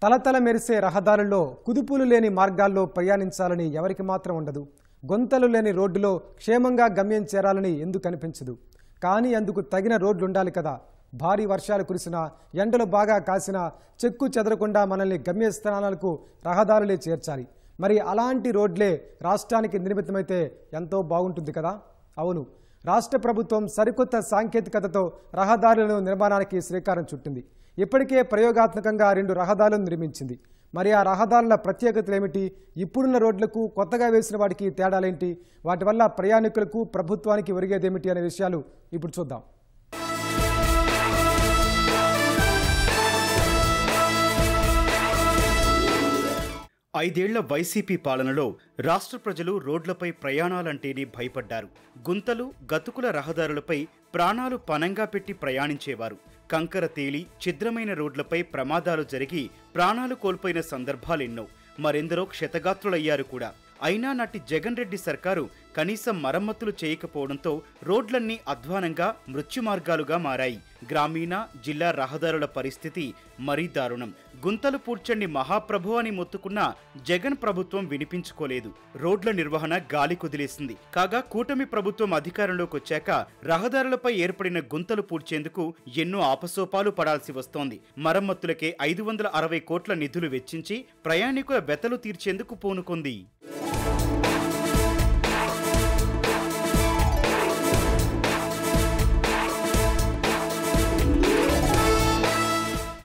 తలతల మెరిసే రహదారుల్లో కుదుపులు లేని మార్గాల్లో ప్రయాణించాలని ఎవరికి మాత్రం ఉండదు. గొంతలు లేని రోడ్డులో క్షేమంగా గమ్యం చేరాలని ఎందుకు అనిపించదు. కానీ అందుకు తగిన రోడ్లు ఉండాలి కదా. భారీ వర్షాలు కురిసినా, ఎండలు బాగా కాసినా చెక్కు చెదరకుండా మనల్ని గమ్యస్థానాలకు రహదారులే చేర్చాలి. మరి అలాంటి రోడ్లే రాష్ట్రానికి నిర్మితమైతే ఎంతో బాగుంటుంది కదా. అవును, రాష్ట్ర ప్రభుత్వం సరికొత్త సాంకేతికతతో రహదారుల నిర్మాణానికి శ్రీకారం చుట్టింది. ఇప్పటికే ప్రయోగాత్మకంగా 2 రహదారులను నిర్మించింది. మరి ఆ రహదారుల ప్రత్యేకతలు ఏమిటి? ఇప్పుడున్న రోడ్లకు కొత్తగా వేసిన వాటికి తేడాలేంటి? వాటి వల్ల ప్రయాణికులకు, ప్రభుత్వానికి ఒరిగేదేమిటి అనే విషయాలు ఇప్పుడు చూద్దాం. ఐదేళ్ల వైసీపీ పాలనలో రాష్ట్ర ప్రజలు రోడ్లపై ప్రయాణాలంటేనే భయపడ్డారు. గుంతలు, గతుకుల రహదారులపై ప్రాణాలు పణంగా పెట్టి ప్రయాణించేవారు. కంకర తేలి ఛిద్రమైన రోడ్లపై ప్రమాదాలు జరిగి ప్రాణాలు కోల్పోయిన సందర్భాలెన్నో. మరెందరో క్షతగాత్రులయ్యారు కూడా. అయినా నాటి జగన్ రెడ్డి సర్కారు కనీసం మరమ్మతులు చేయకపోవడంతో రోడ్లన్నీ అధ్వానంగా మృత్యు మార్గాలుగా మారాయి. గ్రామీణ, జిల్లా రహదారుల పరిస్థితి మరీ దారుణం. గుంతలు పూడ్చండి మహాప్రభు అని మొత్తుకున్న జగన్ ప్రభుత్వం వినిపించుకోలేదు. రోడ్ల నిర్వహణ గాలి కుదిలేసింది. కాగా కూటమి ప్రభుత్వం అధికారంలోకి వచ్చాక రహదారులపై ఏర్పడిన గుంతలు పూడ్చేందుకు ఎన్నో ఆపసోపాలు పడాల్సి వస్తోంది. మరమ్మతులకే 560 కోట్ల నిధులు వెచ్చించి ప్రయాణికుల బెతలు తీర్చేందుకు పూనుకుంది.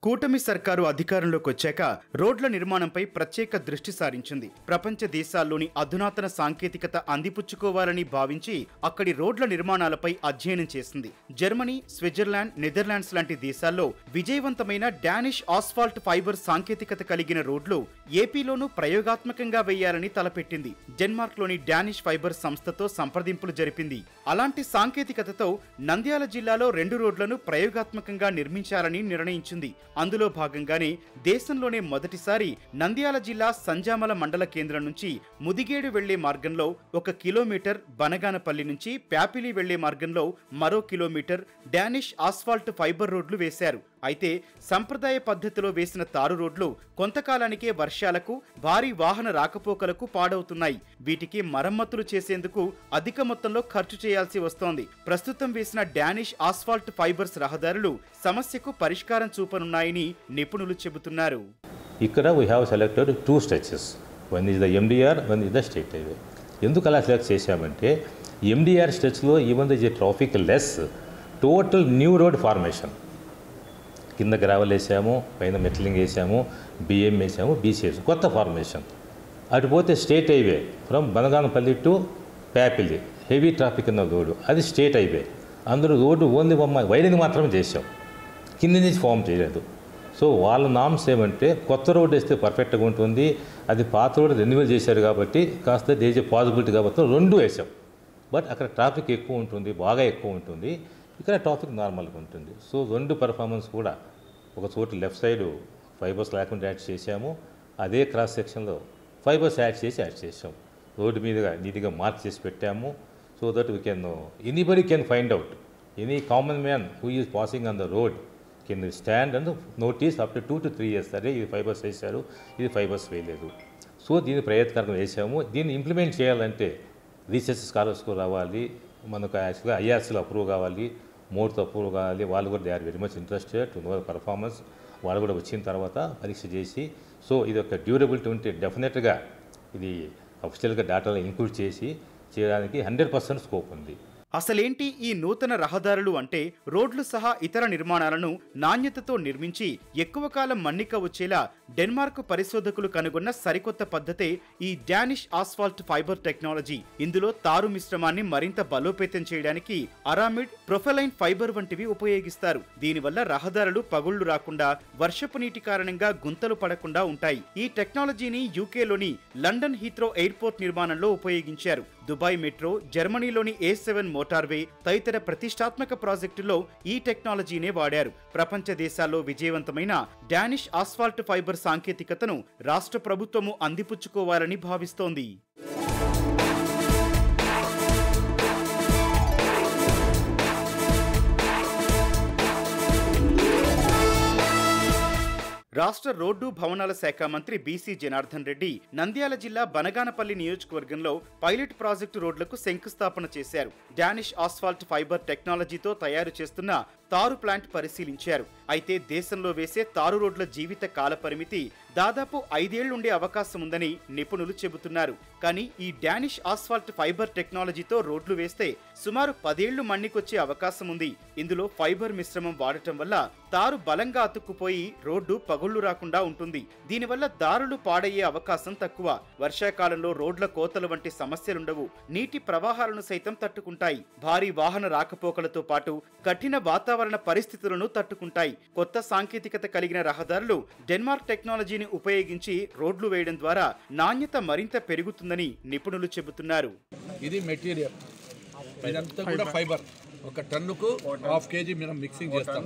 కూటమి సర్కారు అధికారంలోకి వచ్చాక రోడ్ల నిర్మాణంపై ప్రత్యేక దృష్టి సారించింది. ప్రపంచ దేశాల్లోని అధునాతన సాంకేతికత అందిపుచ్చుకోవాలని భావించి అక్కడి రోడ్ల నిర్మాణాలపై అధ్యయనం చేసింది. జర్మనీ, స్విట్జర్లాండ్, నెదర్లాండ్స్ లాంటి దేశాల్లో విజయవంతమైన డానిష్ ఆస్ఫాల్ట్ ఫైబర్ సాంకేతికత కలిగిన రోడ్లు ఏపీలోనూ ప్రయోగాత్మకంగా వేయాలని తలపెట్టింది. డెన్మార్క్లోని డానిష్ ఫైబర్ సంస్థతో సంప్రదింపులు జరిపింది. అలాంటి సాంకేతికతతో నంద్యాల జిల్లాలో 2 రోడ్లను ప్రయోగాత్మకంగా నిర్మించాలని నిర్ణయించింది. అందులో భాగంగానే దేశంలోనే మొదటిసారి నంద్యాల జిల్లా సంజామల మండల కేంద్రం నుంచి ముదిగేడు వెళ్లే మార్గంలో 1 కిలోమీటర్, బనగానపల్లి నుంచి ప్యాపిలి వెళ్లే మార్గంలో మరో కిలోమీటర్ డానిష్ ఆస్ఫాల్ట్ ఫైబర్ రోడ్లు వేశారు. అయితే సంప్రదాయ పద్ధతిలో వేసిన తారు రోడ్లు కొంతకాలానికే వర్షాలకు, భారీ వాహన రాకపోకలకు పాడవుతున్నాయి. వీటికి మరమ్మతులు చేసేందుకు అధిక మొత్తంలో ఖర్చు చేయాల్సి వస్తోంది. ప్రస్తుతం వేసిన డానిష్ ఆస్ఫాల్ట్ ఫైబర్స్ రహదారులు సమస్యకు పరిష్కారం చూపనున్నాయని నిపుణులు చెబుతున్నారు. ఇక్కడ we have selected 2 stretches. One is the MDR, one is the state highway. ఎందుకు అలా సెలెక్ట్ చేశామంటే MDR స్ట్రెచ్లో even the traffic less, total new road formation. కింద గ్రావెల్ వేసాము, పైన మెటలింగ్ వేసాము, బిఎం వేసాము, బీసీ వేసాము, కొత్త ఫార్మేషన్. అటు పోతే state highway from Banaganapalle to Pyapili, heavy traffic ఉన్న రోడ్డు, అది స్టేట్ హైవే. అందులో రోడ్డు ఓన్లీ వైడింగ్ మాత్రమే చేసాం, కింద నుంచి ఫామ్ చేయలేదు. సో వాళ్ళ నామ్స్ ఏమంటే కొత్త రోడ్డు వేస్తే పర్ఫెక్ట్గా ఉంటుంది, అది పాత రోడ్డు రెన్యువల్ చేశారు కాబట్టి కాస్త డేజ్ పాసిబిలిటీ కాబట్టి 2 వేసాం. బట్ అక్కడ ట్రాఫిక్ ఎక్కువ ఉంటుంది, బాగా ఎక్కువ ఉంటుంది, ఇక్కడ ట్రాఫిక్ నార్మల్గా ఉంటుంది. సో 2 పర్ఫార్మెన్స్ కూడా ఒక చోట లెఫ్ట్ సైడ్ ఫైబర్స్ లేకుండా యాడ్ చేసాము, అదే క్రాస్ సెక్షన్లో ఫైబర్స్ యాడ్ చేసాం. రోడ్డు మీదుగా నీట్గా మార్క్ చేసి పెట్టాము. So that we can anybody can find out, any common man who is passing on the road can stand and notice up to 2 to 3 years. అదే ఇది ఫైబర్స్ వేశారు, ఇది ఫైబర్స్ వేయలేదు. సో దీన్ని ప్రయత్నం వేసాము. దీన్ని ఇంప్లిమెంట్ చేయాలంటే రీసెర్చ్ స్కాలర్స్కు రావాలి, మనకు యాక్చువల్గా ఐఆర్సీలో అప్రూవ్ కావాలి, మోడ్తో అప్రూవ్ కావాలి. వాళ్ళు కూడా they are very much interested to know performance. వాళ్ళు కూడా వచ్చిన తర్వాత పరీక్ష చేసి, సో ఇది ఒక డ్యూరబిలిటీ ఉంటే డెఫినెట్గా ఇది అఫిషియల్గా డేటాలో ఇంక్లూడ్ చేసి చేయడానికి 100% స్కోప్ ఉంది. అసలేంటి ఈ నూతన రహదారులు అంటే, రోడ్లు సహా ఇతర నిర్మాణాలను నాణ్యతతో నిర్మించి ఎక్కువ కాలం మన్నిక వచ్చేలా డెన్మార్క్ పరిశోధకులు కనుగొన్న సరికొత్త పద్ధతే ఈ డానిష్ ఆస్ఫాల్ట్ ఫైబర్ టెక్నాలజీ. ఇందులో తారు మిశ్రమాన్ని మరింత బలోపేతం చేయడానికి అరామిడ్, ప్రొఫైలైన్ ఫైబర్ వంటివి ఉపయోగిస్తారు. దీనివల్ల రహదారులు పగుళ్లు రాకుండా, వర్షపు నీటి కారణంగా గుంతలు పడకుండా ఉంటాయి. ఈ టెక్నాలజీని యూకేలోని లండన్ హీత్రో ఎయిర్పోర్ట్ నిర్మాణంలో ఉపయోగించారు. దుబాయ్ మెట్రో, జర్మనీలోని A7 మోటార్వే తదితర ప్రతిష్టాత్మక ప్రాజెక్టులో ఈ టెక్నాలజీనే వాడారు. ప్రపంచ దేశాల్లో విజయవంతమైన డానిష్ ఆస్ఫాల్ట్ ఫైబర్ సాంకేతికతను రాష్ట్ర ప్రభుత్వము అందిపుచ్చుకోవాలని భావిస్తోంది. రాష్ట్ర రోడ్డు భవనాల శాఖ మంత్రి బీసీ జనార్దన్ రెడ్డి నంద్యాల జిల్లా బనగానపల్లి నియోజకవర్గంలో పైలట్ ప్రాజెక్టు రోడ్లకు శంకుస్థాపన చేశారు. డానిష్ ఆస్ఫాల్ట్ ఫైబర్ టెక్నాలజీతో తయారు చేస్తున్న తారు ప్లాంట్ పరిశీలించారు. అయితే దేశంలో వేసే తారు రోడ్ల జీవిత కాల పరిమితి దాదాపు 5 ఏళ్లు ఉండే అవకాశం ఉందని నిపుణులు చెబుతున్నారు. కానీ ఈ డానిష్ ఆస్ఫాల్ట్ ఫైబర్ టెక్నాలజీతో రోడ్లు వేస్తే సుమారు 10 ఏళ్లు మన్నికొచ్చే అవకాశం ఉంది. ఇందులో ఫైబర్ మిశ్రమం వాడటం వల్ల తారు బలంగా అతుక్కుపోయి రోడ్డు పగుళ్లు రాకుండా ఉంటుంది. దీనివల్ల దారులు పాడయ్యే అవకాశం తక్కువ. వర్షాకాలంలో రోడ్ల కోతలు వంటి సమస్యలుండవు. నీటి ప్రవాహాలను సైతం తట్టుకుంటాయి. భారీ వాహన రాకపోకలతో పాటు కఠిన వాతావరణ పరిస్థితులను తట్టుకుంటాయి. కొత్త సాంకేతికత కలిగిన రహదారులు డెన్మార్క్ టెక్నాలజీని ఉపయోగించి రోడ్లు వేయడం ద్వారా నాణ్యత మరింత పెరుగుతుందని నిపుణులు చెబుతున్నారు. ఇది మెటీరియల్, ఇదంతా కూడా ఫైబర్. ఒక టన్నుకు 1/2 kg మనం మిక్సింగ్ చేస్తాం.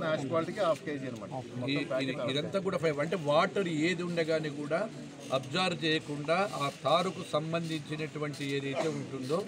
ఇదంతా కూడా ఫైబర్ అంటే వాటర్ ఏది ఉండగానే కూడా అబ్జర్వ్ చేయకుండా ఆ తారుకు సంబంధించినటువంటి ఏదైతే ఉంటుందో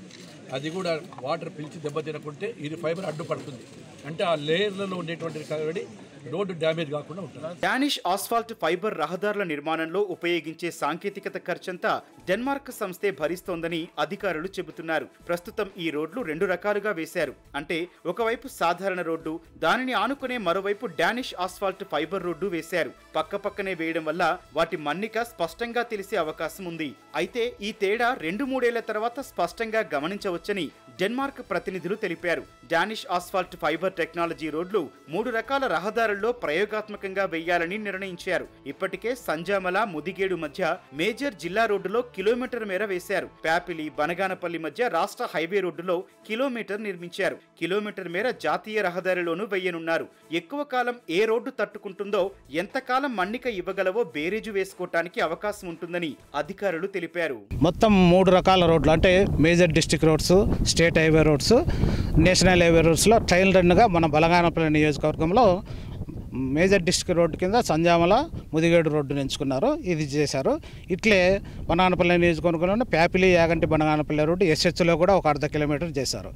అది కూడా వాటర్ పిలిచి దెబ్బతినకుంటే ఇది ఫైబర్ అడ్డుపడుతుంది. అంటే ఆ లేయర్లలో ఉండేటువంటి కాబట్టి రోడ్డు డ్యామేజ్ కాకుండా ఉంటుంది. డానిష్ ఆస్ఫాల్ట్ ఫైబర్ రహదారుల నిర్మాణంలో ఉపయోగించే సాంకేతికత ఖర్చంతా డెన్మార్క్ సంస్థే భరిస్తోందని అధికారులు చెబుతున్నారు. ప్రస్తుతం ఈ రోడ్లు 2 రకాలుగా వేశారు. అంటే ఒకవైపు సాధారణ రోడ్డు, దానిని ఆనుకునే మరోవైపు డానిష్ ఆస్ఫాల్ట్ ఫైబర్ రోడ్డు వేశారు. పక్కపక్కనే వేయడం వల్ల వాటి మన్నిక స్పష్టంగా తెలిసే అవకాశం ఉంది. అయితే ఈ తేడా 2-3 ఏళ్ల తర్వాత స్పష్టంగా గమనించవచ్చని డెన్మార్క్ ప్రతినిధులు తెలిపారు. డానిష్ ఆస్ఫాల్ట్ ఫైబర్ టెక్నాలజీ రోడ్లు 3 రకాల రహదారుల్లో ప్రయోగాత్మకంగా వేయాలని నిర్ణయించారు. ఇప్పటికే సంజామల, ముదిగేడు మధ్య మేజర్ జిల్లా రోడ్డులో కిలోమీటర్ మేర వేశారు. ప్యాపిలి, బనగానపల్లి మధ్య రాష్ట్ర హైవే రోడ్డులో కిలోమీటర్ నిర్మించారు. కిలోమీటర్ మేర జాతీయ రహదారిలోనూ వేయనున్నారు. ఎక్కువ కాలం ఏ రోడ్డు తట్టుకుంటుందో, ఎంతకాలం మన్నిక ఇవ్వగలవో బేరేజు వేసుకోవటానికి అవకాశం ఉంటుందని అధికారులు తెలిపారు. మొత్తం 3 రకాల రోడ్లు అంటే major district roads, state highway roads, national highway రోడ్స్లో ట్రయల్ రన్గా మన బనగానపల్లి నియోజకవర్గంలో మేజర్ డిస్ట్రిక్ట్ రోడ్డు కింద సంజామల, ముదిగేడు రోడ్డును ఎంచుకున్నారు. ఇది చేశారు. ఇట్లే బనగానపల్లి నియోజకవర్గంలో ప్యాపిలి, యాగంటి, బనగానపల్లి రోడ్డు ఎస్హెచ్లో కూడా ఒక 1/2 కిలోమీటర్ చేశారు.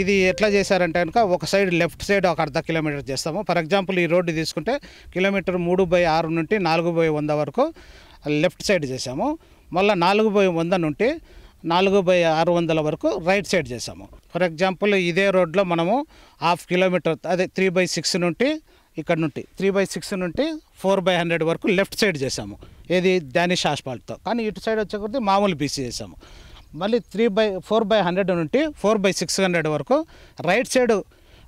ఇది ఎట్లా చేశారంటే కనుక ఒక సైడ్ లెఫ్ట్ సైడ్ ఒక 1/2 కిలోమీటర్ చేస్తాము. ఫర్ ఎగ్జాంపుల్ ఈ రోడ్డు తీసుకుంటే కిలోమీటర్ 3/6 నుండి 4/100 వరకు లెఫ్ట్ సైడ్ చేశాము. మళ్ళీ 4/100 నుండి 4/600 వరకు రైట్ సైడ్ చేసాము. ఫర్ ఎగ్జాంపుల్ ఇదే రోడ్లో మనము 1/2 కిలోమీటర్ అదే 3/6 నుండి ఇక్కడ నుండి 3/6 నుండి 4/100 వరకు లెఫ్ట్ సైడ్ చేసాము. ఏది డానిష్ ఆస్ఫాల్ట్తో. కానీ ఇటు సైడ్ వచ్చేకొద్ది మామూలు బీసీ చేసాము. మళ్ళీ 4/100 నుండి 4/600 వరకు రైట్ సైడ్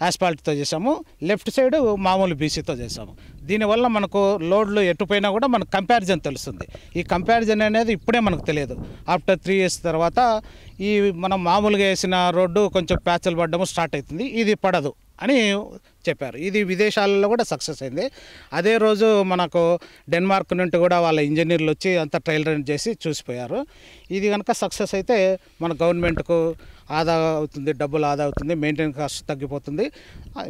ఆస్ఫాల్ట్తో చేసాము. లెఫ్ట్ సైడ్ మామూలు బీసీతో చేసాము. దీనివల్ల మనకు లోడ్లు ఎటుపోయినా కూడా మనకు కంపారిజన్ తెలుస్తుంది. ఈ కంపారిజన్ అనేది ఇప్పుడే మనకు తెలియదు. ఆఫ్టర్ 3 years తర్వాత ఈ మనం మామూలుగా వేసిన రోడ్డు కొంచెం ప్యాచలు పడ్డము స్టార్ట్ అవుతుంది, ఇది పడదు అని చెప్పారు. ఇది విదేశాలలో కూడా సక్సెస్ అయింది. అదే రోజు మనకు డెన్మార్క్ నుండి కూడా వాళ్ళ ఇంజనీర్లు వచ్చి అంతా ట్రయల్ రన్ చేసి చూసిపోయారు. ఇది కనుక సక్సెస్ అయితే మన గవర్నమెంట్కు ఆదా అవుతుంది, డబ్బులు ఆదా అవుతుంది, మెయింటెనెన్స్ కాస్ట్ తగ్గిపోతుంది,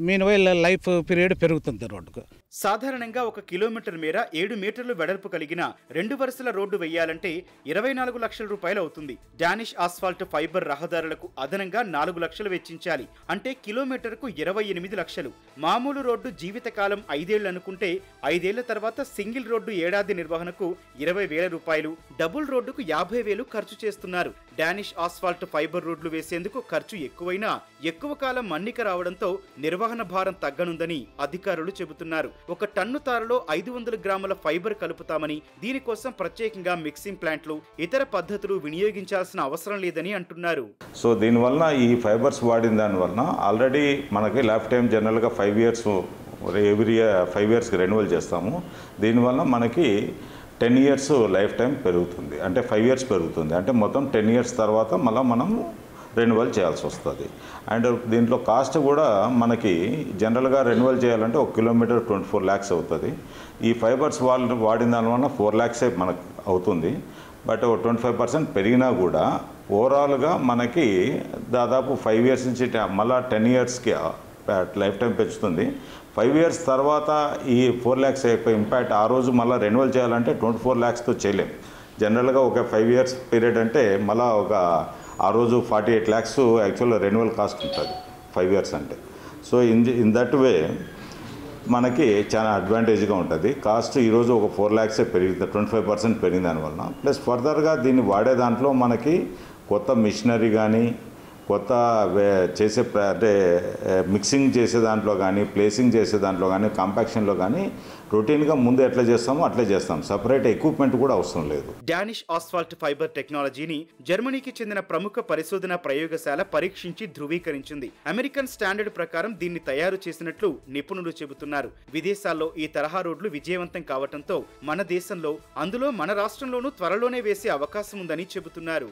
మీన్వైల్ లైఫ్ పీరియడ్ పెరుగుతుంది రోడ్డుకు. సాధారణంగా 1 కిలోమీటర్ మేర 7 మీటర్లు వెడల్పు కలిగిన 2 వరుసల రోడ్డు వేయాలంటే 24 లక్షల రూపాయలు అవుతుంది. డానిష్ ఆస్ఫాల్ట్ ఫైబర్ రహదారులకు అదనంగా 4 లక్షలు వెచ్చించాలి. అంటే కిలోమీటర్కు 28 లక్షలు. మామూలు రోడ్డు జీవితకాలం 5 ఏళ్లు అనుకుంటే 5 ఏళ్ల తర్వాత సింగిల్ రోడ్డు ఏడాది నిర్వహణకు 20,000 రూపాయలు, డబుల్ రోడ్డుకు 50,000 ఖర్చు చేస్తున్నారు. డానిష్ ఆస్ఫాల్ట్ ఫైబర్ రోడ్లు వేసేందుకు ఖర్చు ఎక్కువైనా ఎక్కువ కాలం మన్నిక రావడంతో నిర్వహణ భారం తగ్గనుందని అధికారులు చెబుతున్నారు. 1 టన్ను తారులో 500 గ్రాముల ఫైబర్ కలుపుతామని, దీనికోసం ప్రత్యేకంగా మిక్సింగ్ ప్లాంట్లు, ఇతర పద్ధతులు వినియోగించాల్సిన అవసరం లేదని అంటున్నారు. సో దీనివల్ల ఈ ఫైబర్స్ వాడిన దానివల్ల ఆల్రెడీ మనకి లైఫ్ టైం జనరల్గా 5 years ఎవ్రీ 5 yearsకి రెన్యువల్ చేస్తాము. దీనివల్ల మనకి 10 years లైఫ్ టైం పెరుగుతుంది. అంటే 5 years పెరుగుతుంది. అంటే మొత్తం 10 years తర్వాత మళ్ళీ మనం రెన్యువల్ చేయాల్సి వస్తుంది. అండ్ దీంట్లో కాస్ట్ కూడా మనకి జనరల్గా రెన్యువల్ చేయాలంటే 1 కిలోమీటర్ 24 lakhs అవుతుంది. ఈ ఫైబర్స్ వాడిన దానివల్ల 4 lakhs మనకు అవుతుంది. బట్ 25% పెరిగినా కూడా ఓవరాల్గా మనకి దాదాపు 5 years నుంచి మళ్ళీ 10 yearsకి లైఫ్ టైం పెంచుతుంది. 5 years తర్వాత ఈ 4 lakhs యొక్క ఇంపాక్ట్ ఆ రోజు మళ్ళీ రెన్యువల్ చేయాలంటే 24 lakhsతో చేయలేం. జనరల్గా ఒక 5 years పీరియడ్ అంటే మళ్ళీ ఆ రోజు 48 lakhs యాక్చువల్ రెన్యువల్ కాస్ట్ ఉంటుంది 5 years అంటే. సో ఇన్ దట్ వే మనకి చాలా అడ్వాంటేజ్గా ఉంటుంది. కాస్ట్ ఈరోజు ఒక 4 lakhs పెరిగింది, 25% పెరిగింది దానివల్ల. ప్లస్ ఫర్దర్గా దీన్ని వాడే దాంట్లో మనకి కొత్త మిషనరీ కానీ, కొత్త చేసే అంటే మిక్సింగ్ చేసే దాంట్లో కానీ, ప్లేసింగ్ చేసే దాంట్లో కానీ, కాంపాక్షన్లో కానీ రొటీన్గా ముందు ఎట్లా చేస్తామో అట్లే చేస్తాం. సపరేట్ ఎక్విప్మెంట్ కూడా అవసరం లేదు. డానిష్ ఆస్ఫాల్ట్ ఫైబర్ టెక్నాలజీని జర్మనీకి చెందిన ప్రముఖ పరిశోధన ప్రయోగశాల పరీక్షించి ధృవీకరించింది. అమెరికన్ స్టాండర్డ్ ప్రకారం దీన్ని తయారు చేసినట్లు నిపుణులు చెబుతున్నారు. విదేశాల్లో ఈ తరహా రోడ్లు విజయవంతం కావడంతో మన దేశంలో, అందులో మన రాష్ట్రంలోనూ త్వరలోనే వేసే అవకాశం ఉందని చెబుతున్నారు.